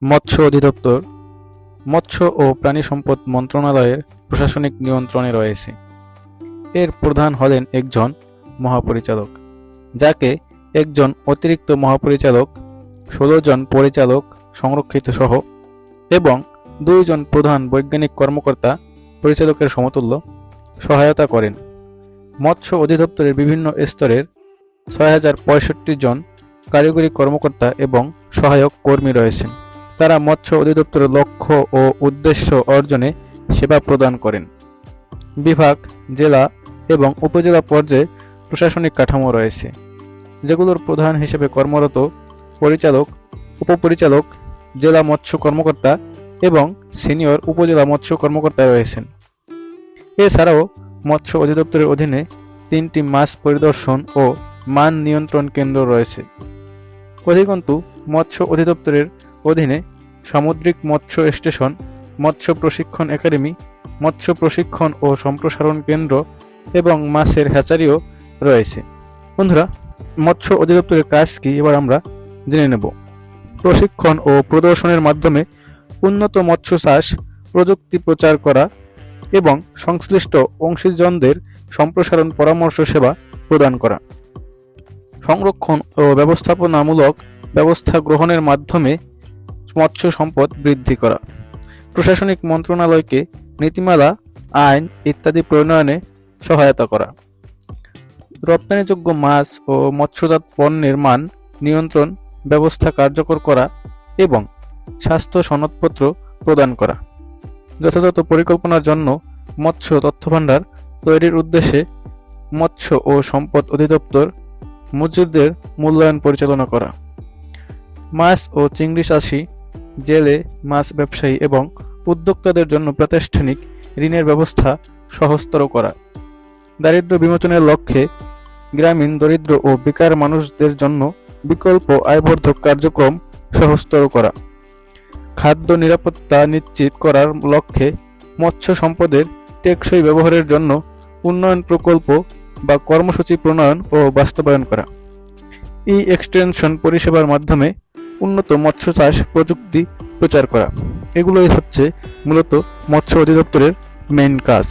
মৎস্য অধিদপ্তর মৎস্য ও প্রাণী সম্পদ মন্ত্রণালয়ের প্রশাসনিক নিয়ন্ত্রণে রয়েছে। এর প্রধান হলেন একজন মহাপরিচালক, যাকে একজন অতিরিক্ত মহাপরিচালক, 16 জন পরিচালক সংরক্ষিত সহ এবং 2 জন প্রধান বৈজ্ঞানিক কর্মকর্তা পরিচালকের সমতুল্য সহায়তা করেন। মৎস্য অধিদপ্তরের বিভিন্ন স্তরের 6065 জন কারিগরি কর্মকর্তা এবং সহায়ক কর্মী রয়েছেন। তারা মৎস্য অধিদপ্তরের লক্ষ্য ও উদ্দেশ্য অর্জনে সেবা প্রদান করেন। বিভাগ, জেলা এবং উপজেলা পর্যায়ে প্রশাসনিক কাঠামো রয়েছে, যেগুলোর প্রধান হিসেবে কর্মরত পরিচালক, উপপরিচালক, জেলা মৎস্য কর্মকর্তা এবং সিনিয়র উপজেলা মৎস্য কর্মকর্তা রয়েছেন। এছাড়াও মৎস্য অধিদপ্তরের অধীনে 3টি মাছ পরিদর্শন ও মান নিয়ন্ত্রণ কেন্দ্র রয়েছে। অধিকন্তু মৎস্য অধিদপ্তরের অধীনে সামুদ্রিক মৎস্য স্টেশন, মৎস্য প্রশিক্ষণ একাডেমি, মৎস্য প্রশিক্ষণ ও সম্প্রসারণ কেন্দ্র এবং মাছের হ্যাচারিও রয়েছে। বন্ধুরা, মৎস্য অধিদপ্তরের কাজ কি এবার আমরা জেনে নেব। প্রশিক্ষণ ও প্রদর্শনের মাধ্যমে উন্নত মৎস্য চাষ প্রযুক্তি প্রচার করা এবং সংশ্লিষ্ট অংশীজনদের সম্প্রসারণ পরামর্শ সেবা প্রদান করা। সংরক্ষণ ও ব্যবস্থাপনামূলক ব্যবস্থা গ্রহণের মাধ্যমে মৎস্য সম্পদ বৃদ্ধি করা। প্রশাসনিক মন্ত্রণালয়কে নীতিমালা, আইন ইত্যাদি প্রণয়নে সহায়তা করা। রপ্তানিযোগ্য মাছ ও মৎস্যজাত পণ্যের মান নিয়ন্ত্রণ ব্যবস্থা কার্যকর করা এবং স্বাস্থ্য সনদপত্র প্রদান করা। যথাযথ পরিকল্পনার জন্য মৎস্য তথ্যভাণ্ডার তৈরির উদ্দেশ্যে মৎস্য ও সম্পদ অধিদপ্তর মজুরদের মূল্যায়ন পরিচালনা করা। মাছ ও চিংড়ি চাষি, জেলে মাছ ব্যবসায়ী এবং উদ্যোক্তাদের জন্য প্রাতিষ্ঠানিক ঋণের ব্যবস্থা সহজতর করা। দারিদ্র্য বিমোচনের লক্ষ্যে গ্রামীণ দরিদ্র ও বেকার মানুষদের জন্য বিকল্প আয়বর্ধক কার্যক্রম সহজতর করা। খাদ্য নিরাপত্তা নিশ্চিত করার লক্ষ্যে মৎস্য সম্পদের টেকসই ব্যবহারের জন্য উন্নয়ন প্রকল্প বা কর্মসূচি প্রণয়ন ও বাস্তবায়ন করা। এক্সটেনশন পরিষেবার মাধ্যমে উন্নত মৎস্য চাষ প্রযুক্তি প্রচার করা। এগুলোই হচ্ছে মূলত মৎস্য অধিদপ্তরের মেইন কাজ।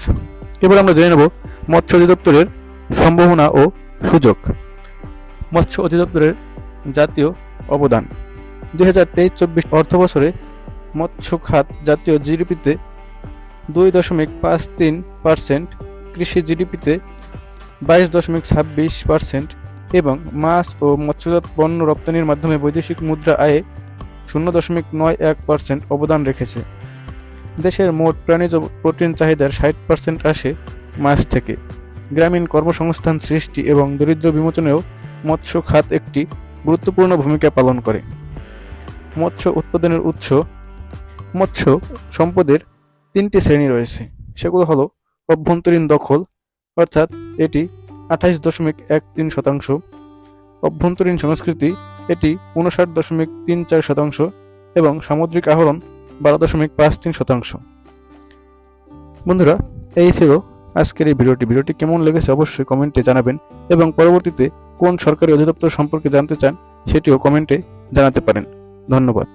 এবার আমরা জেনে নেব মৎস্য অধিদপ্তরের সম্ভাবনা ও সুযোগ। মৎস্য অধিদপ্তরের জাতীয় অবদান 2023-24 অর্থবছরে মৎস্য খাত জাতীয় জিডিপিতে 2.53%, কৃষি জিডিপিতে 22.26% এবং মাছ ও মৎস্যজাত পণ্য রপ্তানির মাধ্যমে বৈদেশিক মুদ্রা আয়ে 0.91% অবদান রেখেছে। দেশের মোট প্রাণীজ প্রোটিন চাহিদার 60% আসে মাছ থেকে। গ্রামীণ কর্মসংস্থান সৃষ্টি এবং দরিদ্র বিমোচনেও মৎস্য খাত একটি গুরুত্বপূর্ণ ভূমিকা পালন করে। মৎস্য উৎপাদনের উৎস। মৎস্য সম্পদের 3টি শ্রেণী রয়েছে, সেগুলো হলো অভ্যন্তরীণ দখল, অর্থাৎ এটি 28.13%, অভ্যন্তরীণ সংস্কৃতি, এটি 59.34% এবং সামুদ্রিক আহরণ 12.53%। বন্ধুরা, এই ছিল আজকের এই ভিডিওটি কেমন লেগেছে অবশ্যই কমেন্টে জানাবেন এবং পরবর্তীতে কোন সরকারি অধিদপ্তর সম্পর্কে জানতে চান সেটিও কমেন্টে জানাতে পারেন। ধন্যবাদ।